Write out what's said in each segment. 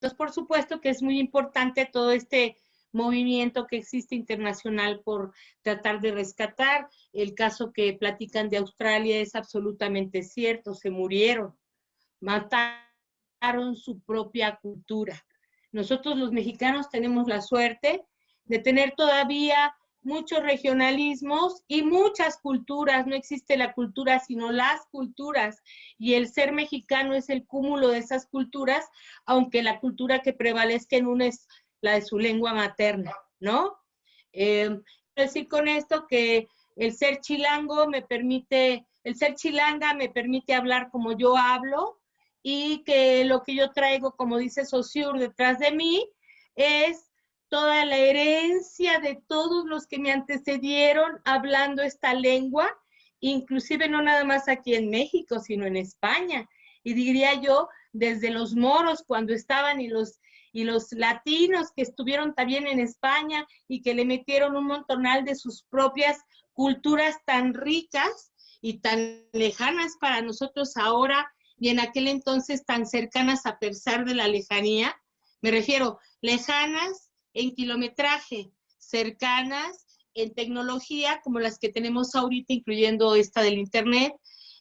Entonces, por supuesto que es muy importante todo este movimiento que existe internacional por tratar de rescatar. El caso que platican de Australia es absolutamente cierto, se murieron, mataron su propia cultura. Nosotros los mexicanos tenemos la suerte de tener todavía muchos regionalismos y muchas culturas. No existe la cultura, sino las culturas. Y el ser mexicano es el cúmulo de esas culturas, aunque la cultura que prevalezca en una es la de su lengua materna, ¿no? Quiero decir con esto que el ser chilango me permite, el ser chilanga me permite hablar como yo hablo, y que lo que yo traigo, como dice Saussure, detrás de mí, es toda la herencia de todos los que me antecedieron hablando esta lengua, inclusive no nada más aquí en México, sino en España. Y diría yo, desde los moros cuando estaban y los latinos que estuvieron también en España y que le metieron un montonal de sus propias culturas tan ricas y tan lejanas para nosotros ahora, y en aquel entonces tan cercanas a pesar de la lejanía. Me refiero, lejanas en kilometraje, cercanas en tecnología, como las que tenemos ahorita, incluyendo esta del internet,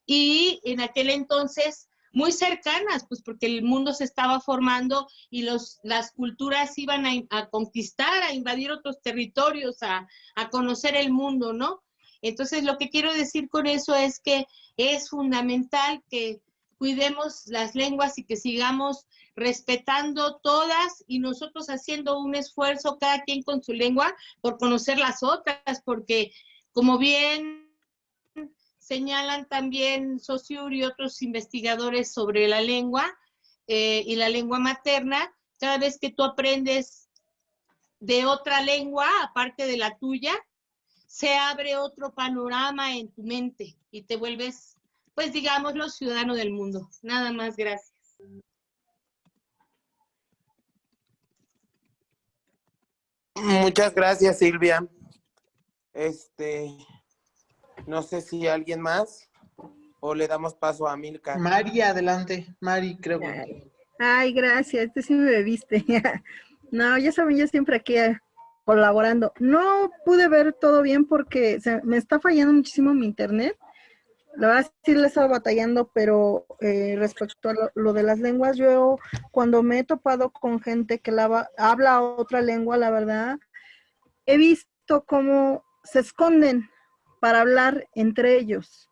y en aquel entonces muy cercanas, pues porque el mundo se estaba formando y las culturas iban a conquistar, a invadir otros territorios, a conocer el mundo, ¿no? Entonces, lo que quiero decir con eso es que es fundamental que cuidemos las lenguas y que sigamos respetando todas y nosotros haciendo un esfuerzo, cada quien con su lengua, por conocer las otras, porque como bien señalan también Saussure y otros investigadores sobre la lengua y la lengua materna, cada vez que tú aprendes de otra lengua, aparte de la tuya, se abre otro panorama en tu mente y te vuelves, pues digámoslo, ciudadano del mundo. Nada más, gracias. Muchas gracias, Silvia. No sé si alguien más o le damos paso a Milka. Mari, adelante. Mari, creo que. Ay, gracias, sí me viste. No, ya saben, yo siempre aquí colaborando. No pude ver todo bien porque me está fallando muchísimo mi internet. La verdad sí le he estado batallando, pero respecto a lo de las lenguas, yo cuando me he topado con gente que habla otra lengua, la verdad, he visto cómo se esconden para hablar entre ellos.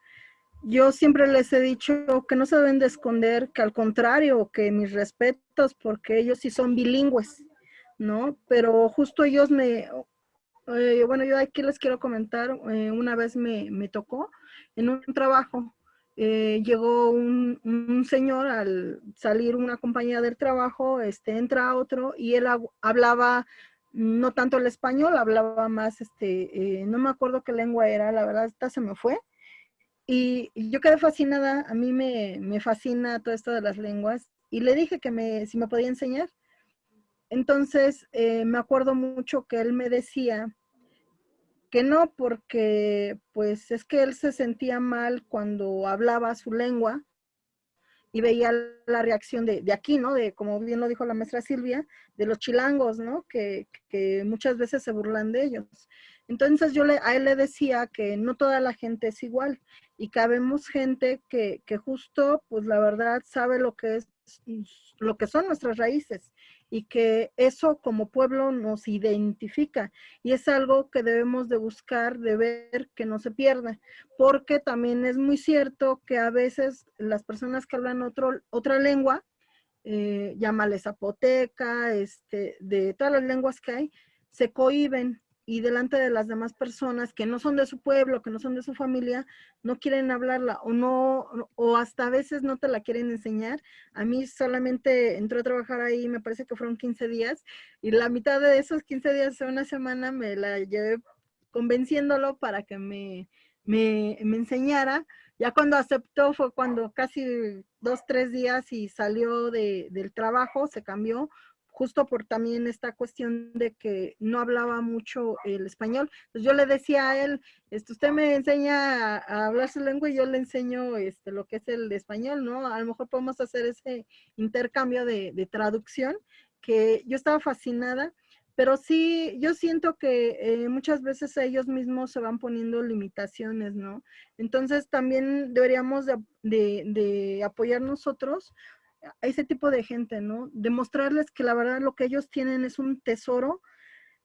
Yo siempre les he dicho que no se deben de esconder, que al contrario, que mis respetos, porque ellos sí son bilingües, ¿no? Pero justo ellos bueno, yo aquí les quiero comentar, una vez me tocó en un trabajo, llegó un señor al salir una compañía del trabajo, entra otro y él hablaba no tanto el español, hablaba más, no me acuerdo qué lengua era, la verdad, esta se me fue. Y yo quedé fascinada, a mí me fascina todo esto de las lenguas, y le dije que si me podía enseñar. Entonces, me acuerdo mucho que él me decía que no, porque pues es que él se sentía mal cuando hablaba su lengua y veía la reacción de aquí, ¿no? De, como bien lo dijo la maestra Silvia, de los chilangos, ¿no? Que muchas veces se burlan de ellos. Entonces yo a él le decía que no toda la gente es igual y que habemos gente que justo, pues la verdad, sabe lo que son nuestras raíces y que eso como pueblo nos identifica y es algo que debemos de buscar, de ver que no se pierda, porque también es muy cierto que a veces las personas que hablan otra lengua, llámale zapoteca, de todas las lenguas que hay, se cohíben y delante de las demás personas que no son de su pueblo, que no son de su familia, no quieren hablarla o hasta a veces no te la quieren enseñar. A mí solamente entré a trabajar ahí, me parece que fueron 15 días y la mitad de esos 15 días, una semana, me la llevé convenciéndolo para que me enseñara. Ya cuando aceptó fue cuando casi 2, 3 días y salió del trabajo, se cambió justo por también esta cuestión de que no hablaba mucho el español. Entonces yo le decía a él, usted me enseña a hablar su lengua y yo le enseño lo que es el español, ¿no? A lo mejor podemos hacer ese intercambio de traducción, que yo estaba fascinada. Pero sí, yo siento que muchas veces ellos mismos se van poniendo limitaciones, ¿no? Entonces también deberíamos de apoyar nosotros a ese tipo de gente, ¿no? Demostrarles que la verdad lo que ellos tienen es un tesoro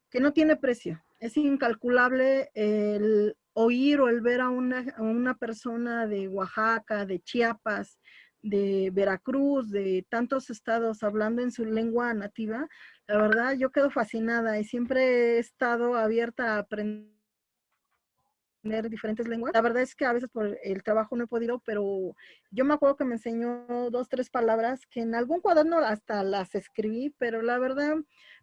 que no tiene precio. Es incalculable el oír o el ver a una persona de Oaxaca, de Chiapas, de Veracruz, de tantos estados hablando en su lengua nativa. La verdad, yo quedo fascinada y siempre he estado abierta a aprender diferentes lenguas. La verdad es que a veces por el trabajo no he podido, pero yo me acuerdo que me enseñó 2, 3 palabras que en algún cuaderno hasta las escribí, pero la verdad,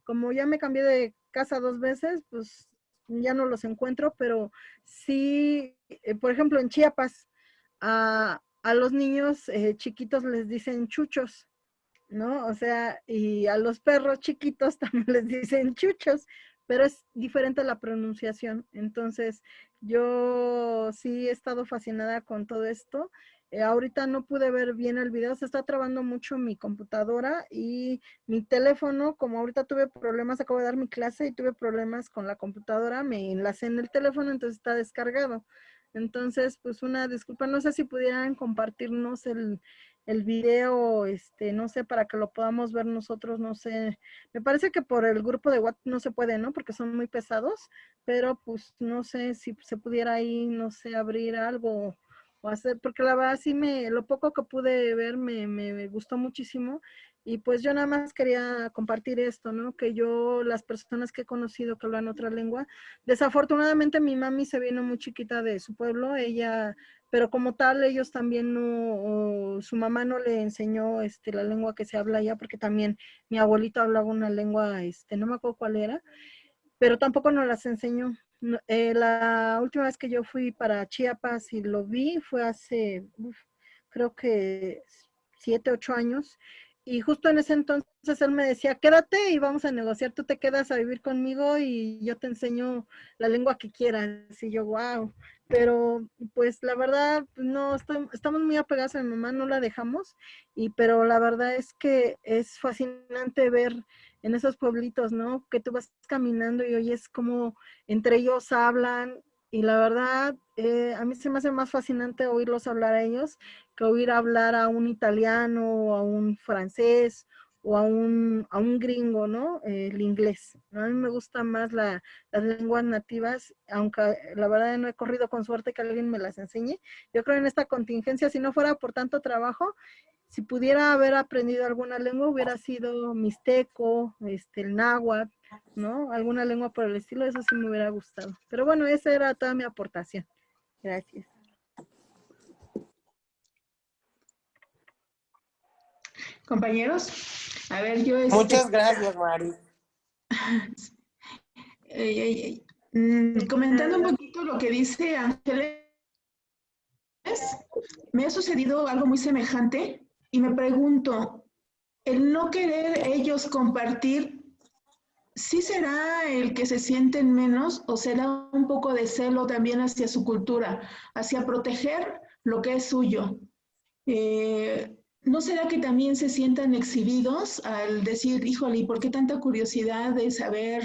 como ya me cambié de casa 2 veces, pues ya no los encuentro, pero sí, por ejemplo, en Chiapas, a los niños chiquitos les dicen chuchos, ¿no? O sea, y a los perros chiquitos también les dicen chuchos, pero es diferente la pronunciación. Entonces, yo sí he estado fascinada con todo esto. Ahorita no pude ver bien el video, se está trabando mucho mi computadora y mi teléfono, como ahorita tuve problemas, acabo de dar mi clase y tuve problemas con la computadora, me enlacé en el teléfono, entonces está descargado. Entonces, pues una disculpa, no sé si pudieran compartirnos el video, no sé, para que lo podamos ver nosotros, no sé. Me parece que por el grupo de WhatsApp no se puede, ¿no? Porque son muy pesados, pero pues no sé si se pudiera ahí, no sé, abrir algo o hacer, porque la verdad sí lo poco que pude ver me gustó muchísimo. Y pues yo nada más quería compartir esto, ¿no? Que yo, las personas que he conocido que hablan otra lengua, desafortunadamente mi mami se vino muy chiquita de su pueblo, pero como tal ellos también no, su mamá no le enseñó la lengua que se habla allá, porque también mi abuelito hablaba una lengua, no me acuerdo cuál era, pero tampoco nos las enseñó. La última vez que yo fui para Chiapas y lo vi fue hace, creo que 7, 8 años, y justo en ese entonces él me decía, quédate y vamos a negociar, tú te quedas a vivir conmigo y yo te enseño la lengua que quieras. Y yo, wow. Pero pues la verdad, no, estamos muy apegados a mi mamá, no la dejamos, pero la verdad es que es fascinante ver en esos pueblitos, ¿no? Que tú vas caminando y oyes como entre ellos hablan, y la verdad, a mí se me hace más fascinante oírlos hablar a ellos que oír hablar a un italiano o a un francés o a un gringo, ¿no? El inglés, ¿no? A mí me gustan más las lenguas nativas, aunque la verdad no he corrido con suerte que alguien me las enseñe. Yo creo en esta contingencia, si no fuera por tanto trabajo, si pudiera haber aprendido alguna lengua, hubiera sido mixteco, el náhuatl, ¿no? Alguna lengua por el estilo, eso sí me hubiera gustado. Pero bueno, esa era toda mi aportación. Gracias. Compañeros, a ver, yo... Muchas gracias, Mari. Comentando un poquito lo que dice Ángeles, me ha sucedido algo muy semejante y me pregunto, el no querer ellos compartir, ¿sí será el que se sienten menos o será un poco de celo también hacia su cultura, hacia proteger lo que es suyo? ¿No será que también se sientan exhibidos al decir, híjole, ¿y por qué tanta curiosidad de saber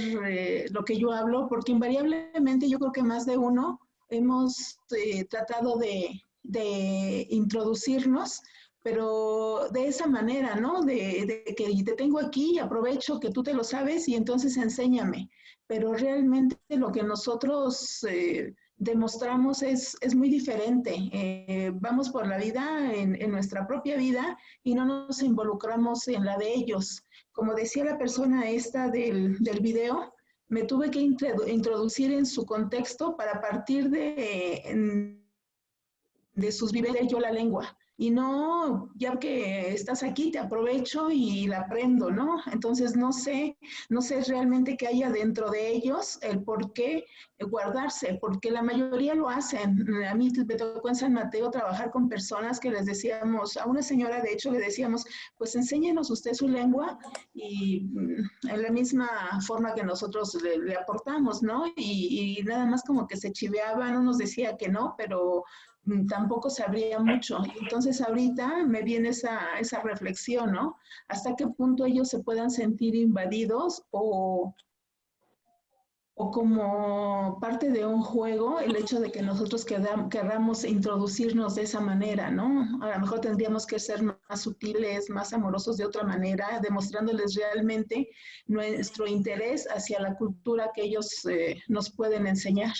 lo que yo hablo? Porque invariablemente yo creo que más de uno hemos tratado de introducirnos, pero de esa manera, ¿no? De que te tengo aquí y aprovecho que tú te lo sabes y entonces enséñame. Pero realmente lo que nosotros demostramos es muy diferente. Vamos por la vida, en nuestra propia vida, y no nos involucramos en la de ellos. Como decía la persona esta del video, me tuve que introducir en su contexto para partir de sus vivencias yo la lengua. y no, ya que estás aquí, te aprovecho y la aprendo, ¿no? Entonces no sé realmente qué haya dentro de ellos, el por qué guardarse, porque la mayoría lo hacen. A mí me tocó en San Mateo trabajar con personas que les decíamos, a una señora de hecho le decíamos, pues enséñenos usted su lengua y en la misma forma que nosotros le aportamos, ¿no? Y nada más como que se chiveaba, no nos decía que no, pero tampoco sabría mucho. Y entonces ahorita me viene esa reflexión, ¿no? ¿Hasta qué punto ellos se puedan sentir invadidos o como parte de un juego el hecho de que nosotros queramos introducirnos de esa manera, ¿no? A lo mejor tendríamos que ser más sutiles, más amorosos de otra manera, demostrándoles realmente nuestro interés hacia la cultura que ellos nos pueden enseñar,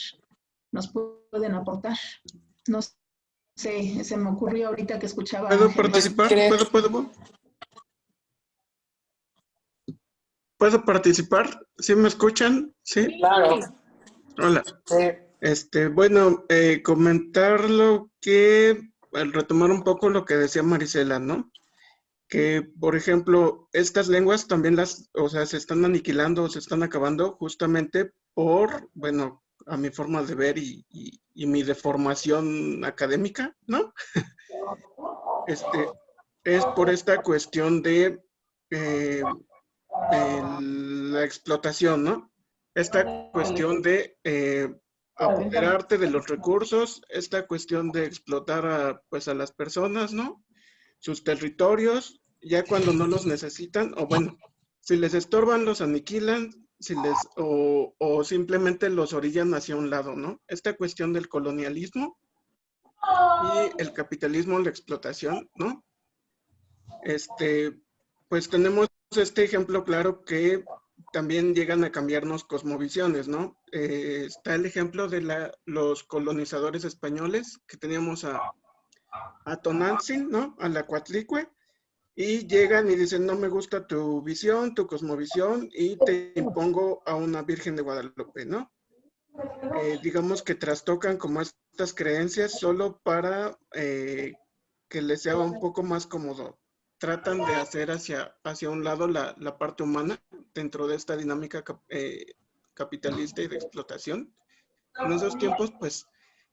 nos pueden aportar. No sé, se me ocurrió ahorita que escuchaba a ¿Puedo Ángel. participar? ¿Puedo participar? ¿Sí me escuchan? ¿Sí? Claro. Hola. Sí. Bueno, comentar lo que, al retomar un poco lo que decía Marisela, ¿no? Que, por ejemplo, estas lenguas también o sea, se están aniquilando, se están acabando justamente por, bueno, a mi forma de ver y mi deformación académica, ¿no? Es por esta cuestión de la explotación, ¿no? Esta cuestión de apoderarte de los recursos, esta cuestión de explotar pues a las personas, ¿no? Sus territorios, ya cuando no los necesitan, o bueno, si les estorban, los aniquilan, o simplemente los orillan hacia un lado, ¿no? Esta cuestión del colonialismo y el capitalismo, la explotación, ¿no? Pues tenemos este ejemplo claro que también llegan a cambiarnos cosmovisiones, ¿no? Está el ejemplo de los colonizadores españoles, que teníamos a Tonantzin, ¿no? A la Coatlicue, y llegan y dicen, no me gusta tu visión, tu cosmovisión, y te impongo a una Virgen de Guadalupe, ¿no? Digamos que trastocan como estas creencias solo para que les sea un poco más cómodo. Tratan de hacer hacia un lado la parte humana dentro de esta dinámica capitalista y de explotación. En esos tiempos, pues,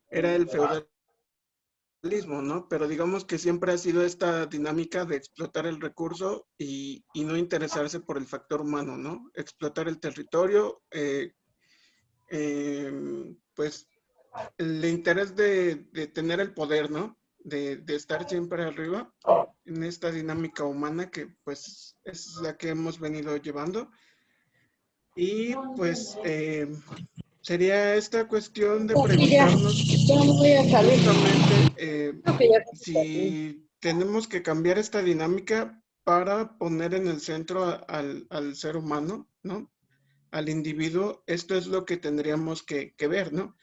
era el feudalismo, ¿no? Pero digamos que siempre ha sido esta dinámica de explotar el recurso y no interesarse por el factor humano, ¿no? Explotar el territorio, pues, el interés de tener el poder, ¿no? De estar siempre arriba en esta dinámica humana que pues es la que hemos venido llevando. Y pues sería esta cuestión de preguntarnos justamente si tenemos que cambiar esta dinámica para poner en el centro al ser humano, ¿no? Al individuo. Esto es lo que tendríamos que ver, ¿no?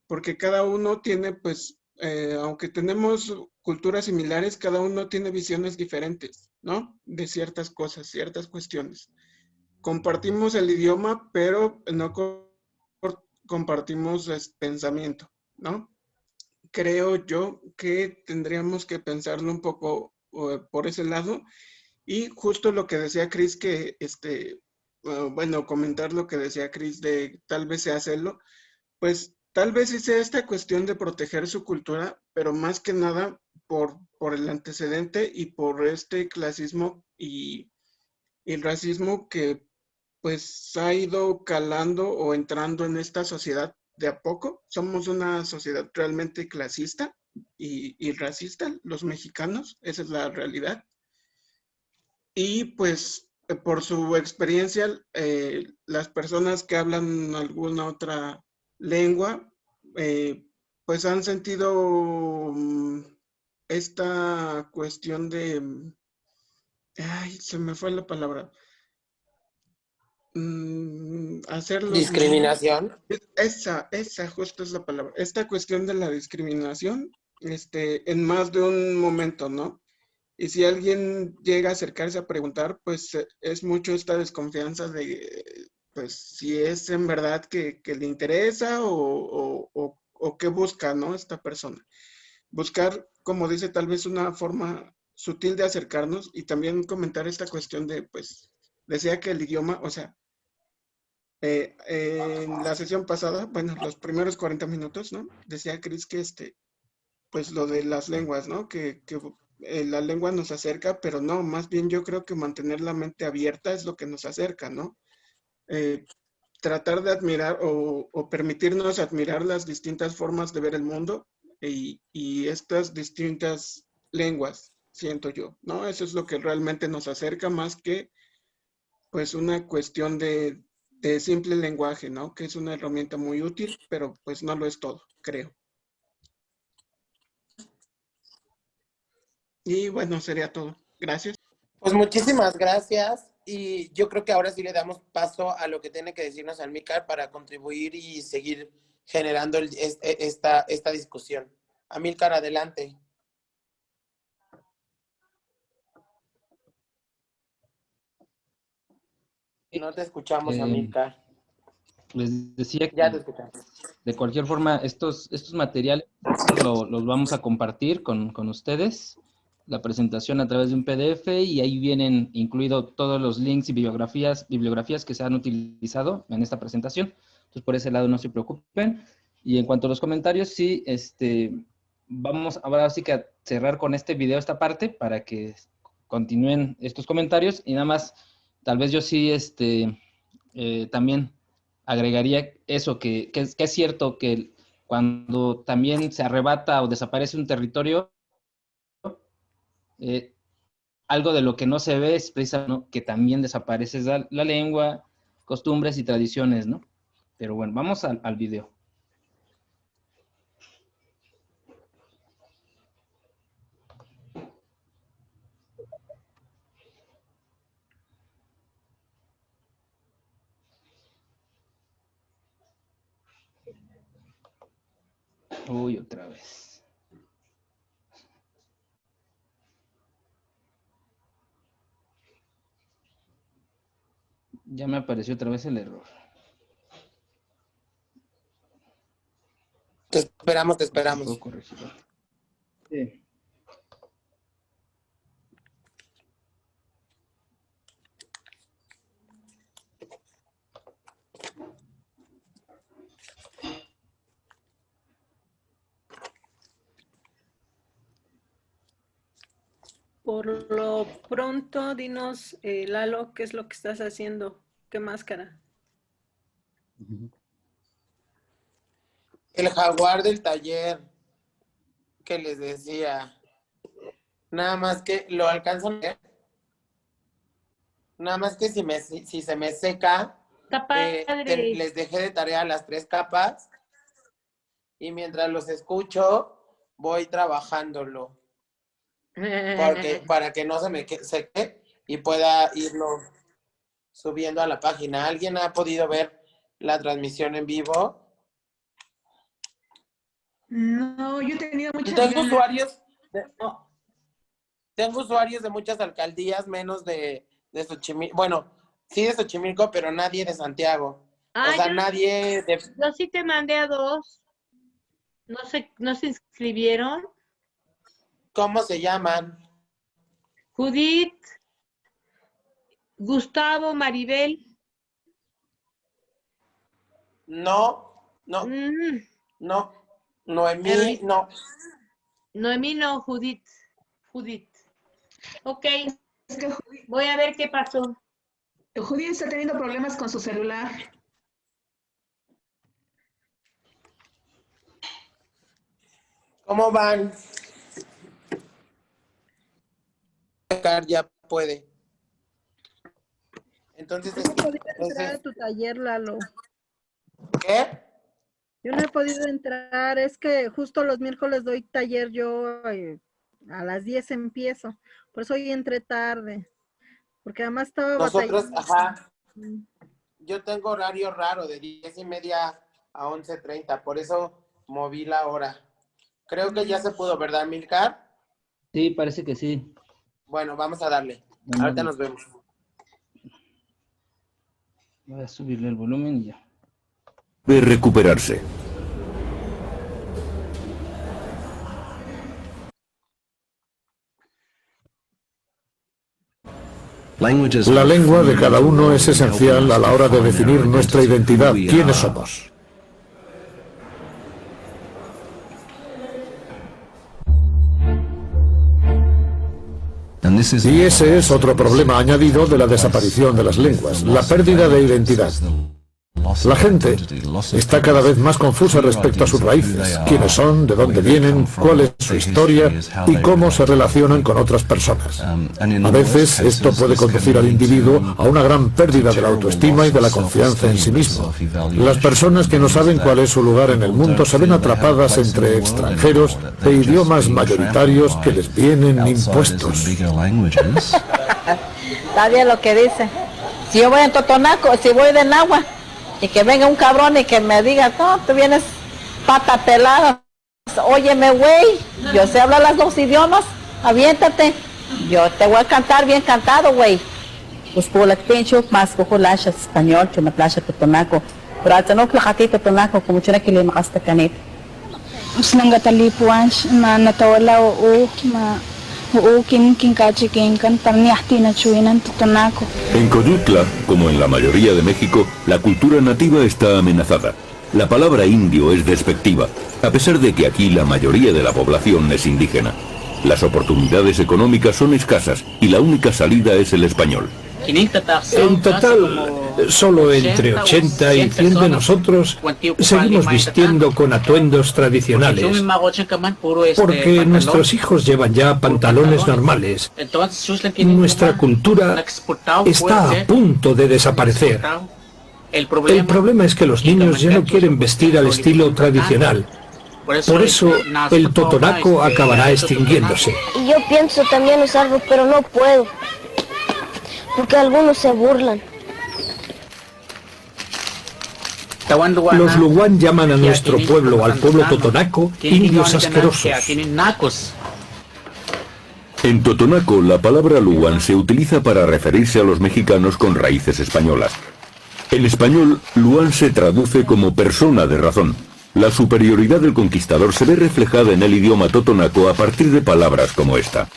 Porque cada uno tiene, pues, aunque tenemos culturas similares, cada uno tiene visiones diferentes, ¿no? De ciertas cosas, ciertas cuestiones. Compartimos el idioma, pero no compartimos pensamiento, ¿no? Creo yo que tendríamos que pensarlo un poco por ese lado. Y justo lo que decía Cris, que, bueno, comentar lo que decía Cris de tal vez sea hacerlo, pues tal vez sí sea esta cuestión de proteger su cultura, pero más que nada por el antecedente y por este clasismo y el racismo que pues ha ido calando o entrando en esta sociedad de a poco. Somos una sociedad realmente clasista y racista, los mexicanos, esa es la realidad. Y pues por su experiencia, las personas que hablan alguna otra lengua, pues han sentido esta cuestión de, ay, se me fue la palabra, hacerlos Discriminación. esa justo es la palabra, esta cuestión de la discriminación, en más de un momento, ¿no? Y si alguien llega a acercarse a preguntar, pues es mucho esta desconfianza de, pues, si es en verdad que le interesa o qué busca, ¿no? Esta persona. Buscar como dice, tal vez una forma sutil de acercarnos y también comentar esta cuestión de, pues, decía que el idioma, o sea, en la sesión pasada, bueno, los primeros 40 minutos, ¿no? Decía Cris que pues lo de las lenguas, ¿no? Que la lengua nos acerca, pero no, más bien yo creo que mantener la mente abierta es lo que nos acerca, ¿no? Tratar de admirar o permitirnos admirar las distintas formas de ver el mundo y estas distintas lenguas, siento yo, ¿no? Eso es lo que realmente nos acerca más que, pues, una cuestión de simple lenguaje, ¿no? Que es una herramienta muy útil, pero pues no lo es todo, creo. Y bueno, sería todo. Gracias. Pues muchísimas gracias y yo creo que ahora sí le damos paso a lo que tiene que decirnos Amílcar para contribuir y seguir generando esta discusión. Amílcar, adelante. No te escuchamos, Amílcar. Les decía que Ya te escuchamos. De cualquier forma, estos materiales los vamos a compartir con ustedes, la presentación a través de un PDF, y ahí vienen incluidos todos los links y bibliografías que se han utilizado en esta presentación. Entonces, por ese lado no se preocupen. Y en cuanto a los comentarios, sí, vamos ahora sí que a cerrar con este video esta parte para que continúen estos comentarios. Y nada más, tal vez yo sí también agregaría eso, que es cierto que cuando también se arrebata o desaparece un territorio, algo de lo que no se ve es precisamente, ¿no?, que también desaparece la lengua, costumbres y tradiciones, ¿no? Pero bueno, vamos al video. Uy, otra vez. Ya me apareció otra vez el error. Te esperamos, te esperamos. ¿Puedo corregirlo? Sí. Por lo pronto, dinos, Lalo, ¿qué es lo que estás haciendo? ¿Qué máscara? El jaguar del taller que les decía. Nada más que lo alcanzan a ver. Nada más que si se me seca, les dejé de tarea las 3 capas y mientras los escucho, voy trabajándolo. Para que no se me seque y pueda irlo subiendo a la página. ¿Alguien ha podido ver la transmisión en vivo? No, yo he tenido muchas Tengo ganas. Tengo usuarios de muchas alcaldías, menos de Xochimilco. Bueno, sí de Xochimilco, pero nadie de Santiago. O sea, nadie de... Yo sí te mandé a 2. ¿No se inscribieron? ¿Cómo se llaman? Judith, Gustavo, Maribel. No. Noemí, no. Noemí no, Judith. Ok, voy a ver qué pasó. Judith está teniendo problemas con su celular. ¿Cómo van? Ya puede. Entonces, Yo no he podido entrar a tu taller, Lalo. ¿Qué? Yo no he podido entrar, es que justo los miércoles doy taller yo, a las 10 empiezo, por eso hoy entré tarde, porque además estaba Nosotros, batallando. ajá, yo tengo horario raro de 10:30 a 11:30, por eso moví la hora. Creo que ya se pudo, ¿verdad, Amílcar? Sí, parece que sí. Bueno, vamos a darle. Ahorita nos vemos. Voy a subirle el volumen y ya. De recuperarse. La lengua de cada uno es esencial a la hora de definir nuestra identidad, quiénes somos. Y ese es otro problema añadido de la desaparición de las lenguas, la pérdida de identidad. La gente está cada vez más confusa respecto a sus raíces, quiénes son, de dónde vienen, cuál es su historia y cómo se relacionan con otras personas. A veces esto puede conducir al individuo a una gran pérdida de la autoestima y de la confianza en sí mismo. Las personas que no saben cuál es su lugar en el mundo se ven atrapadas entre extranjeros e idiomas mayoritarios que les vienen impuestos. Está bien lo que dice. Si yo voy en Totonaco, si voy de Nahua, y que venga un cabrón y que me diga, no, tú vienes pata pelada. Óyeme, güey, yo sé hablar los dos idiomas, aviéntate. Yo te voy a cantar bien cantado, güey. Pues por la tencho más cojo lasha español, que me plasha Totonaco. Pero hasta no plajati Totonaco, como chuna que le makaste canit. Uslanga talipuanch, ma natawala ma En Coyutla, como en la mayoría de México, la cultura nativa está amenazada. La palabra indio es despectiva, a pesar de que aquí la mayoría de la población es indígena. Las oportunidades económicas son escasas y la única salida es el español. En total, solo entre 80 y 100 de nosotros seguimos vistiendo con atuendos tradicionales, porque nuestros hijos llevan ya pantalones normales. Nuestra cultura está a punto de desaparecer. El problema es que los niños ya no quieren vestir al estilo tradicional. Por eso el totonaco acabará extinguiéndose. Y yo pienso también usarlo, pero no puedo, porque algunos se burlan. Los Luwan llaman a nuestro pueblo, al pueblo totonaco, indios asquerosos. En Totonaco, la palabra Luwan se utiliza para referirse a los mexicanos con raíces españolas. En español, Luwan se traduce como persona de razón. La superioridad del conquistador se ve reflejada en el idioma totonaco a partir de palabras como esta.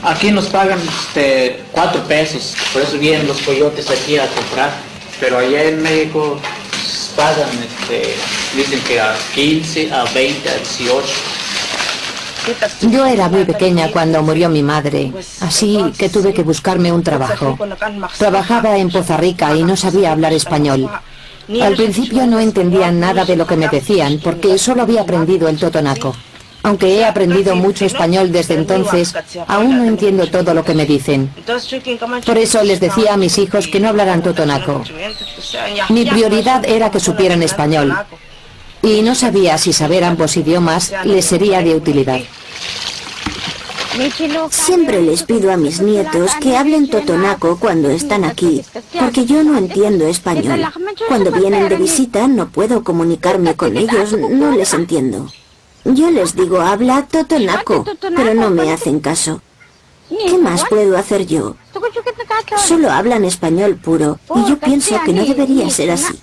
Aquí nos pagan 4 pesos, por eso vienen los coyotes aquí a comprar. Pero allá en México pagan, dicen que a 15, a 20, a 18. Yo era muy pequeña cuando murió mi madre, así que tuve que buscarme un trabajo. Trabajaba en Poza Rica y no sabía hablar español. Al principio no entendía nada de lo que me decían, porque solo había aprendido el totonaco. Aunque he aprendido mucho español desde entonces, aún no entiendo todo lo que me dicen. Por eso les decía a mis hijos que no hablaran totonaco. Mi prioridad era que supieran español. Y no sabía si saber ambos idiomas les sería de utilidad. Siempre les pido a mis nietos que hablen totonaco cuando están aquí, porque yo no entiendo español. Cuando vienen de visita no puedo comunicarme con ellos, no les entiendo. Yo les digo, habla totonaco, pero no me hacen caso. ¿Qué más puedo hacer yo? Solo hablan español puro, y yo pienso que no debería ser así.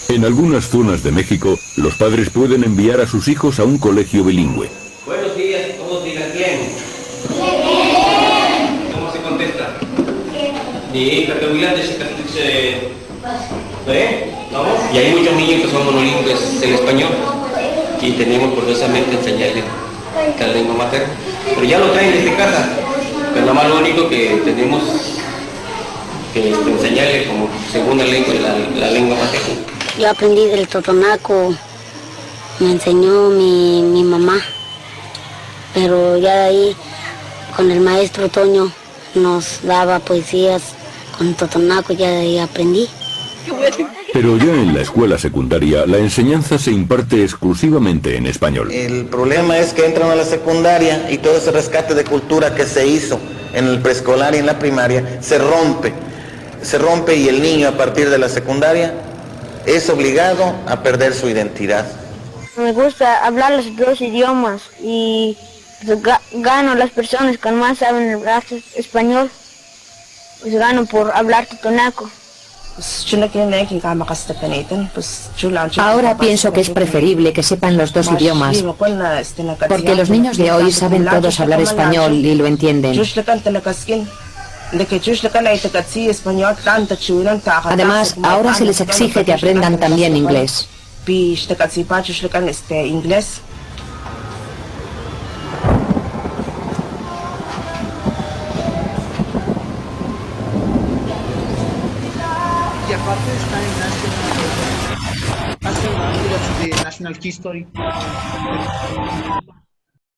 En algunas zonas de México, los padres pueden enviar a sus hijos a un colegio bilingüe. Buenos días, todos digan bien. Bien. ¿Cómo se contesta? Bien. ¿Vamos? Y hay muchos niños que son monolingües del español y tenemos forzosamente enseñarles la lengua materna. Pero ya lo traen desde casa, pero nada más lo único que tenemos que enseñarles como segunda lengua la lengua materna. Yo aprendí del totonaco, me enseñó mi mamá, pero ya de ahí con el maestro Toño nos daba poesías con totonaco, ya de ahí aprendí. Pero ya en la escuela secundaria, la enseñanza se imparte exclusivamente en español. El problema es que entran a la secundaria y todo ese rescate de cultura que se hizo en el preescolar y en la primaria se rompe. Se rompe y el niño a partir de la secundaria es obligado a perder su identidad. Me gusta hablar los dos idiomas y gano las personas que más saben hablar español, pues gano por hablar totonaco. Ahora pienso que es preferible que sepan los dos idiomas, porque los niños de hoy saben todos hablar español y lo entienden. Además, ahora se les exige que aprendan también inglés. Y aparte está en National History.